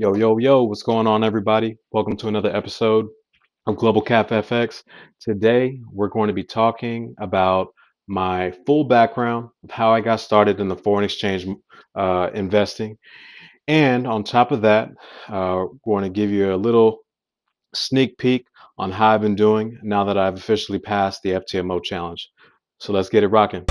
Yo, yo, yo, what's going on, everybody? Welcome to another episode of Global Cap FX. Today, we're going to be talking about my full background of how I got started in the foreign exchange investing. And on top of that, going to give you a little sneak peek on how I've been doing now that I've officially passed the FTMO challenge. So let's get it rocking.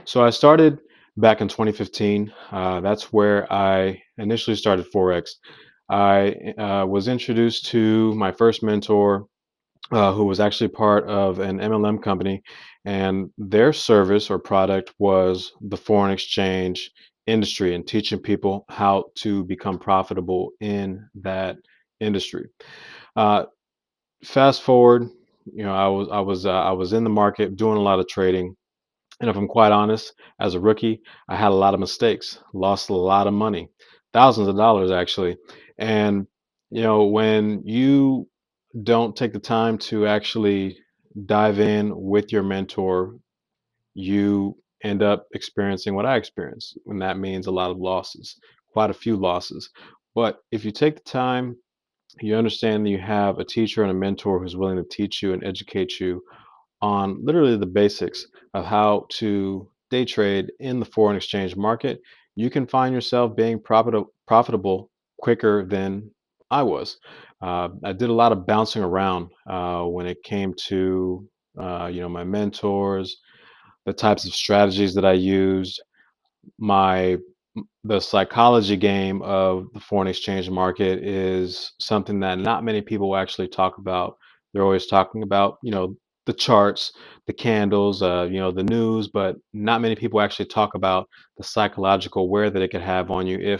So I started back in 2015. That's where I initially started Forex. I was introduced to my first mentor, who was actually part of an MLM company, and their service or product was the foreign exchange industry and teaching people how to become profitable in that industry. Uh, Fast forward, I was in the market doing a lot of trading, and if I'm quite honest, as a rookie, I had a lot of mistakes, lost a lot of money, thousands of dollars actually. And when you don't take the time to actually dive in with your mentor, you end up experiencing what I experienced, and that means a lot of losses, quite a few losses. But if you take the time, you understand that you have a teacher and a mentor who's willing to teach you and educate you on literally the basics of how to day trade in the foreign exchange market, you can find yourself being profitable quicker than I was. I did a lot of bouncing around when it came to my mentors, the types of strategies that I used, my the psychology game of the foreign exchange market is something that not many people actually talk about. They're always talking about, the charts, the candles, the news, but not many people actually talk about the psychological wear that it could have on you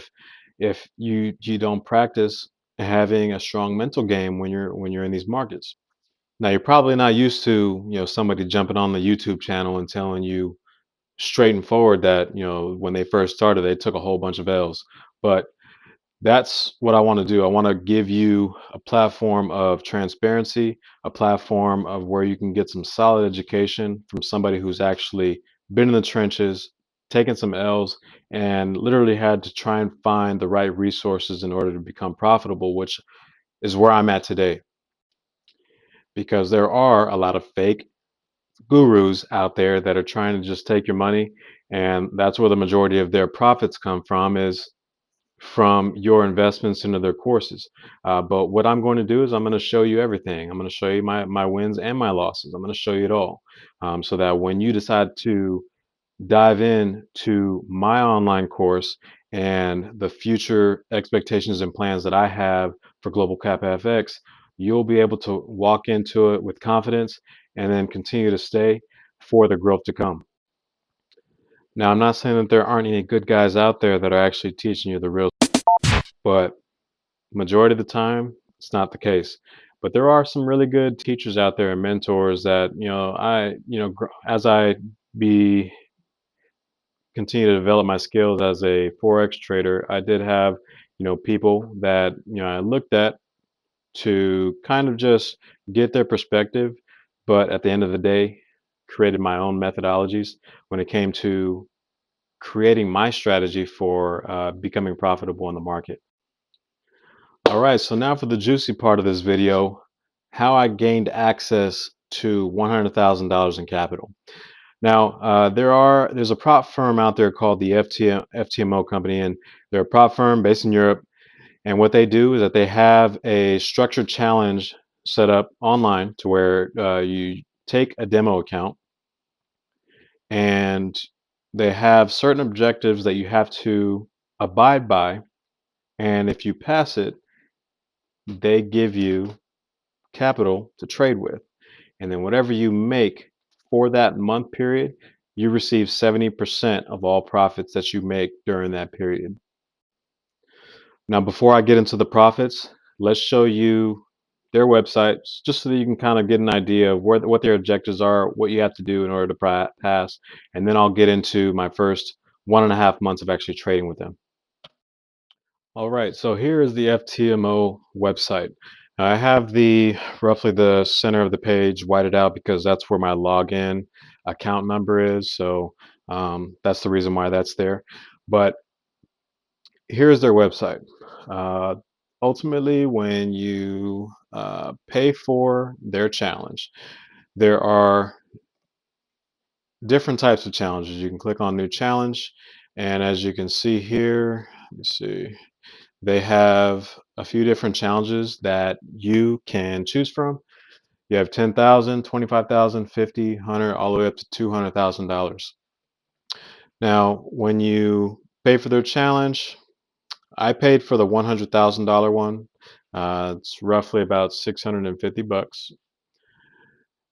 if you don't practice having a strong mental game when you're in these markets. Now you're probably not used to, somebody jumping on the YouTube channel and telling you straight and forward that when they first started they took a whole bunch of L's, but that's what I want to do. I want to give you a platform of transparency, a platform of where you can get some solid education from somebody who's actually been in the trenches, taken some L's, and literally had to try and find the right resources in order to become profitable, which is where I'm at today. Because there are a lot of fake gurus out there that are trying to just take your money, and that's where the majority of their profits come from, is from your investments into their courses. But what I'm going to do is I'm going to show you everything. I'm going to show you my wins and my losses. I'm going to show you it all, so that when you decide to dive in to my online course and the future expectations and plans that I have for Global Cap FX, you'll be able to walk into it with confidence and then continue to stay for the growth to come. Now, I'm not saying that there aren't any good guys out there that are actually teaching you the real, but majority of the time, it's not the case. But there are some really good teachers out there and mentors that, as I be continue to develop my skills as a forex trader, I did have, people that I looked at to kind of just get their perspective, but at the end of the day, created my own methodologies when it came to creating my strategy for becoming profitable in the market. All right, so now for the juicy part of this video, how I gained access to $100,000 in capital. Now, there's a prop firm out there called the FTMO company, and they're a prop firm based in Europe. And what they do is that they have a structured challenge set up online to where you take a demo account, and they have certain objectives that you have to abide by. And if you pass it, they give you capital to trade with. And then whatever you make for that month period, you receive 70% of all profits that you make during that period. Now, before I get into the profits, let's show you their website just so that you can kind of get an idea of what their objectives are, what you have to do in order to pass, and then I'll get into my first 1.5 months of actually trading with them. All right, so here is the FTMO website. I have the roughly the center of the page whited out because that's where my login account number is. So that's the reason why that's there. But here's their website. Uh, Ultimately, when you pay for their challenge, there are different types of challenges. You can click on new challenge, and as you can see here, let me see, they have a few different challenges that you can choose from. You have 10,000, 25,000, 50, 100, all the way up to $200,000. Now, when you pay for their challenge, I paid for the $100,000 one. It's roughly about 650 bucks.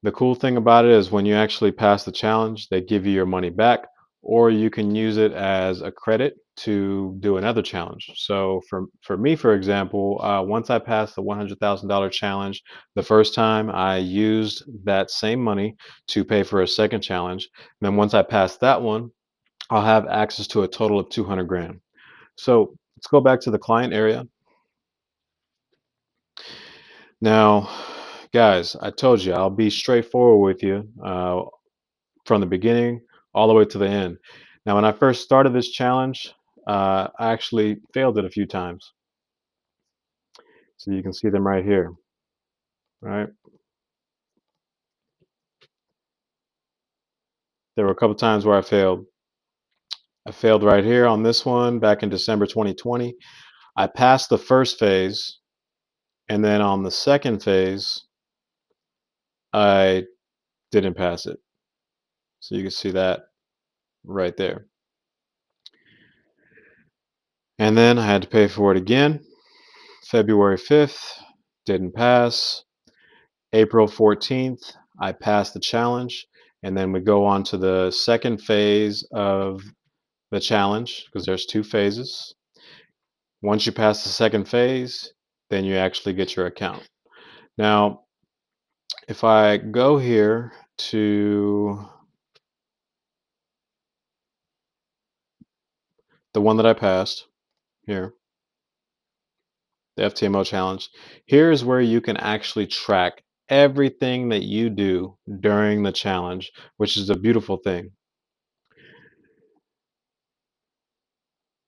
The cool thing about it is when you actually pass the challenge, they give you your money back, or you can use it as a credit to do another challenge. So for me, for example, once I passed the $100,000 challenge, the first time I used that same money to pay for a second challenge. And then once I pass that one, I'll have access to a total of 200 grand. So let's go back to the client area. Now, guys, I told you I'll be straightforward with you. From the beginning all the way to the end. Now, when I first started this challenge, I actually failed it a few times. So you can see them right here, right? There were a couple times where I failed. I failed right here on this one back in December 2020. I passed the first phase, and then on the second phase, I didn't pass it. So you can see that right there. And then I had to pay for it again. February 5th, didn't pass. April 14th, I passed the challenge. And then we go on to the second phase of the challenge because there's two phases. Once you pass the second phase, then you actually get your account. Now, if I go here to the one that I passed here, the FTMO challenge, here's where you can actually track everything that you do during the challenge, which is a beautiful thing.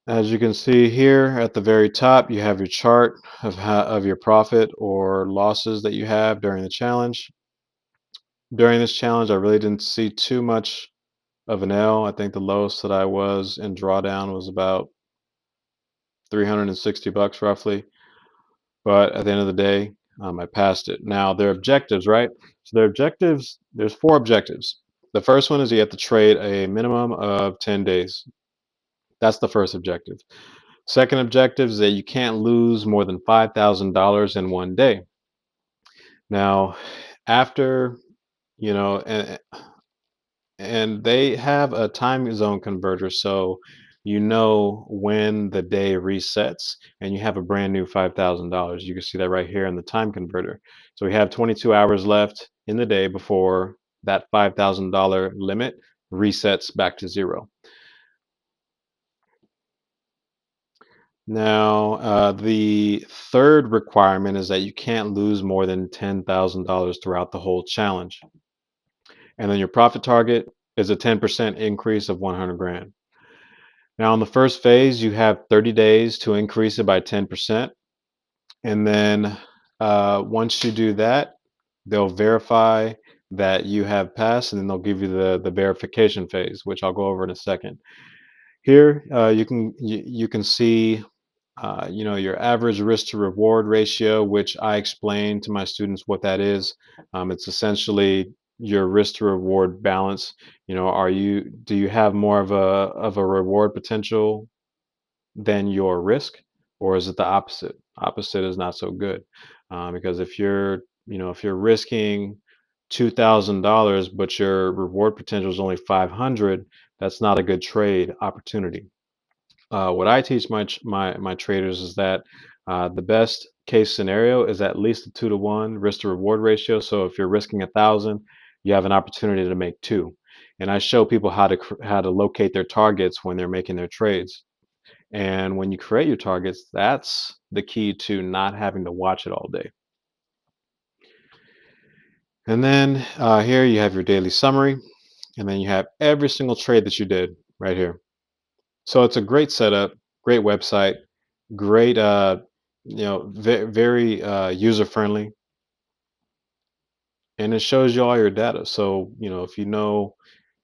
As you can see here at the very top, you have your chart of your profit or losses that you have during the challenge. During this challenge, I really didn't see too much of an L. I think the lowest that I was in drawdown was about 360 bucks roughly. But at the end of the day, I passed it. Now, their objectives, right? So their objectives, there's four objectives. The first one is you have to trade a minimum of 10 days. That's the first objective. Second objective is that you can't lose more than $5,000 in one day. Now, after, you know, and they have a time zone converter, so you know when the day resets and you have a brand new $5,000. You can see that right here in the time converter. So we have 22 hours left in the day before that $5,000 limit resets back to zero. Now, the third requirement is that you can't lose more than $10,000 throughout the whole challenge. And then your profit target is a 10% increase of 100 grand. Now, in the first phase, you have 30 days to increase it by 10%. And then once you do that, they'll verify that you have passed, and then they'll give you the verification phase, which I'll go over in a second. Here, you can see your average risk to reward ratio, which I explain to my students what that is. It's essentially your risk to reward balance. Do you have more of a reward potential than your risk, or is it the opposite? Opposite is not so good, because if you're risking $2,000, but your reward potential is only 500, that's not a good trade opportunity. What I teach my traders is that the best case scenario is at least a 2-to-1 risk to reward ratio. So if you're risking 1,000, you have an opportunity to make two. And I show people how to locate their targets when they're making their trades. And when you create your targets, that's the key to not having to watch it all day. And then here you have your daily summary, and then you have every single trade that you did right here. So it's a great setup, great website, great, very user friendly, and it shows you all your data. So if you know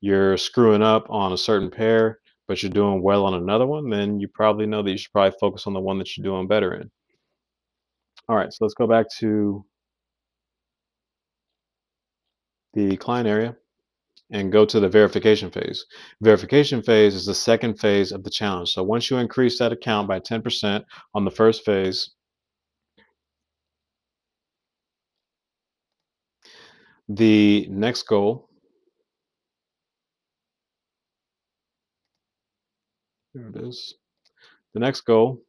you're screwing up on a certain pair, but you're doing well on another one, then you probably know that you should probably focus on the one that you're doing better in. All right, so let's go back to the client area and go to the verification phase. Verification phase is the second phase of the challenge. So once you increase that account by 10% on the first phase, the next goal, there it is. The next goal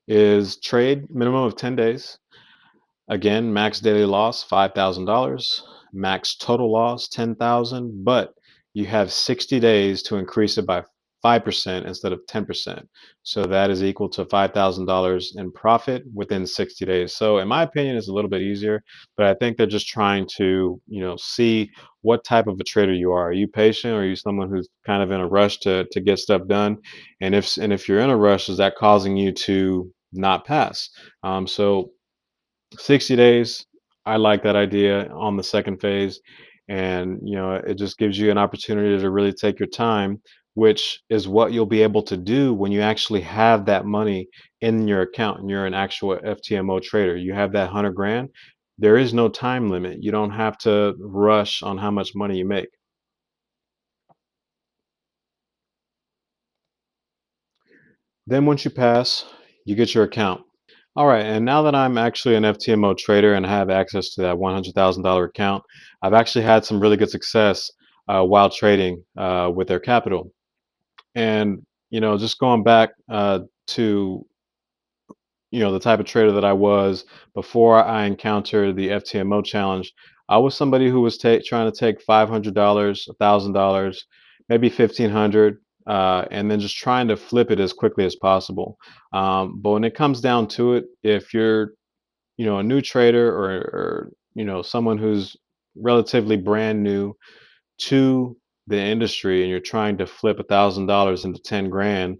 is trade minimum of 10 days. Again, max daily loss $5,000, max total loss 10,000, but you have 60 days to increase it by 5% instead of 10%. So that is equal to $5,000 in profit within 60 days. So in my opinion, it's a little bit easier, but I think they're just trying to, see what type of a trader you are. Are you patient, or are you someone who's kind of in a rush to get stuff done? And if you're in a rush, is that causing you to not pass? So 60 days, I like that idea on the second phase. And, it just gives you an opportunity to really take your time, which is what you'll be able to do when you actually have that money in your account and you're an actual FTMO trader. You have that 100 grand. There is no time limit. You don't have to rush on how much money you make. Then once you pass, you get your account. All right, and now that I'm actually an FTMO trader and have access to that $100,000 account, I've actually had some really good success while trading with their capital. And just going back to the type of trader that I was before I encountered the FTMO challenge, I was somebody who was trying to take $500, $1,000, maybe 1,500, and then just trying to flip it as quickly as possible. But when it comes down to it, if you're a new trader, or someone who's relatively brand new to the industry, and you're trying to flip $1,000 into 10 grand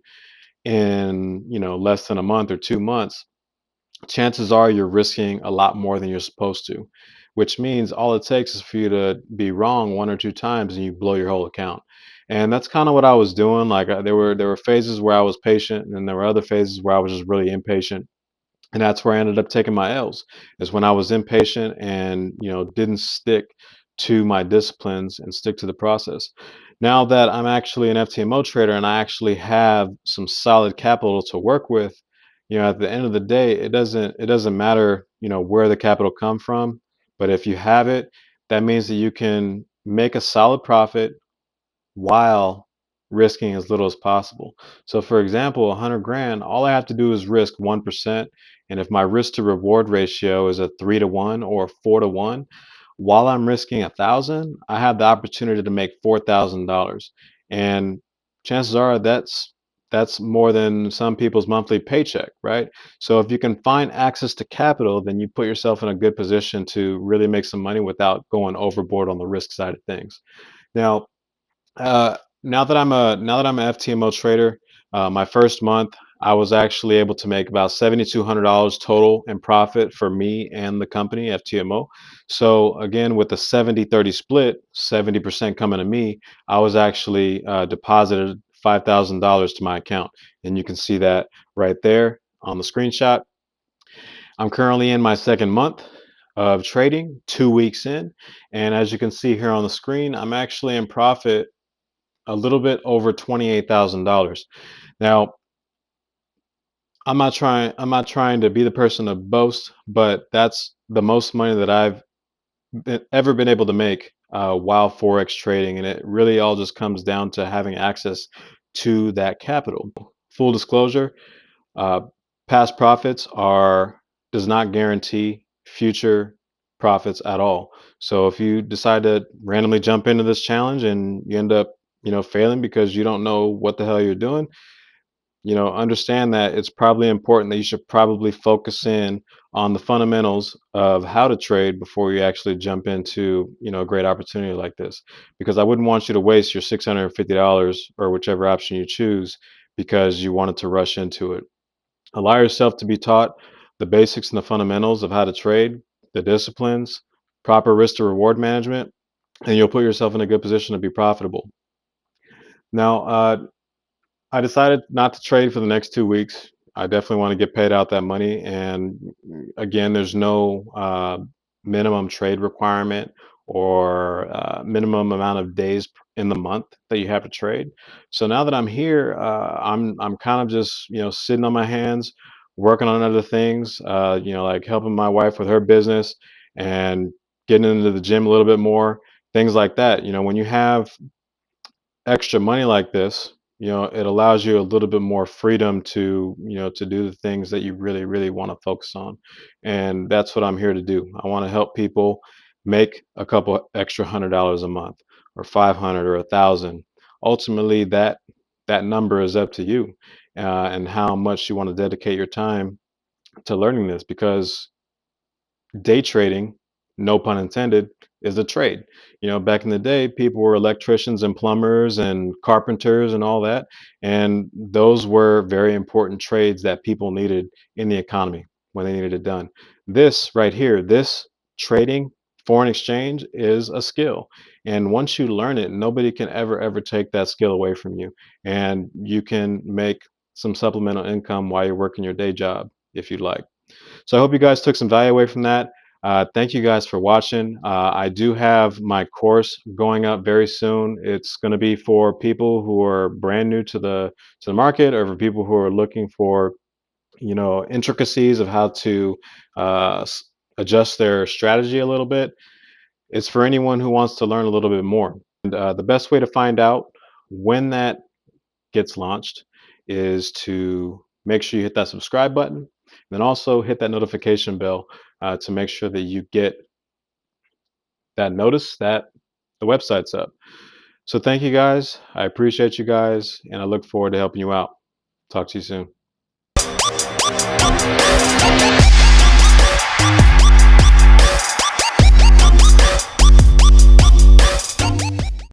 in less than a month or 2 months, chances are you're risking a lot more than you're supposed to, which means all it takes is for you to be wrong one or two times and you blow your whole account. And that's kind of what I was doing. Like, there were phases where I was patient, and then there were other phases where I was just really impatient, and that's where I ended up taking my L's. Is when I was impatient and didn't stick to my disciplines and stick to the process. Now that I'm actually an FTMO trader and I actually have some solid capital to work with, at the end of the day, it doesn't matter where the capital come from, but if you have it, that means that you can make a solid profit while risking as little as possible. So for example, 100 grand, all I have to do is risk 1%. And if my risk to reward ratio is a 3 to 1 or 4 to 1, while I'm risking 1,000, I have the opportunity to make $4,000. And chances are that's more than some people's monthly paycheck, right? So if you can find access to capital, then you put yourself in a good position to really make some money without going overboard on the risk side of things. Now, now that I'm a FTMO trader, my first month I was actually able to make about $7,200 total in profit for me and the company FTMO. So again, with the 70-30 split, 70% coming to me, I was actually deposited $5,000 to my account, and you can see that right there on the screenshot. I'm currently in my second month of trading, 2 weeks in, and as you can see here on the screen, I'm actually in profit a little bit over $28,000. Now, I'm not trying to be the person to boast, but that's the most money that I've ever been able to make while forex trading, and it really all just comes down to having access to that capital. Full disclosure, uh, past profits are does not guarantee future profits at all. So if you decide to randomly jump into this challenge and you end up failing because you don't know what the hell you're doing, understand that it's probably important that you should probably focus in on the fundamentals of how to trade before you actually jump into, a great opportunity like this. Because I wouldn't want you to waste your $650 or whichever option you choose because you wanted to rush into it. Allow yourself to be taught the basics and the fundamentals of how to trade, the disciplines, proper risk to reward management, and you'll put yourself in a good position to be profitable. Now, I decided not to trade for the next 2 weeks. I definitely want to get paid out that money. And again, there's no minimum trade requirement or minimum amount of days in the month that you have to trade. So now that I'm here, I'm kind of just sitting on my hands, working on other things. Like helping my wife with her business and getting into the gym a little bit more, things like that. When you have extra money like this, it allows you a little bit more freedom to do the things that you really, really want to focus on. And that's what I'm here to do. I want to help people make a couple extra $100 a month or 500 or 1,000. Ultimately, that number is up to you and how much you want to dedicate your time to learning this because day trading, no pun intended, is a trade. Back in the day, people were electricians and plumbers and carpenters and all that. And those were very important trades that people needed in the economy when they needed it done. This right here, this trading, foreign exchange is a skill. And once you learn it, nobody can ever, ever take that skill away from you. And you can make some supplemental income while you're working your day job if you'd like. So I hope you guys took some value away from that. Thank you guys for watching. I do have my course going up very soon. It's going to be for people who are brand new to the market, or for people who are looking for intricacies of how to uh, s- adjust their strategy a little bit. It's for anyone who wants to learn a little bit more. And the best way to find out when that gets launched is to make sure you hit that subscribe button, and then also hit that notification bell to make sure that you get that notice that the website's up. So thank you guys. I appreciate you guys, and I look forward to helping you out. Talk to you soon.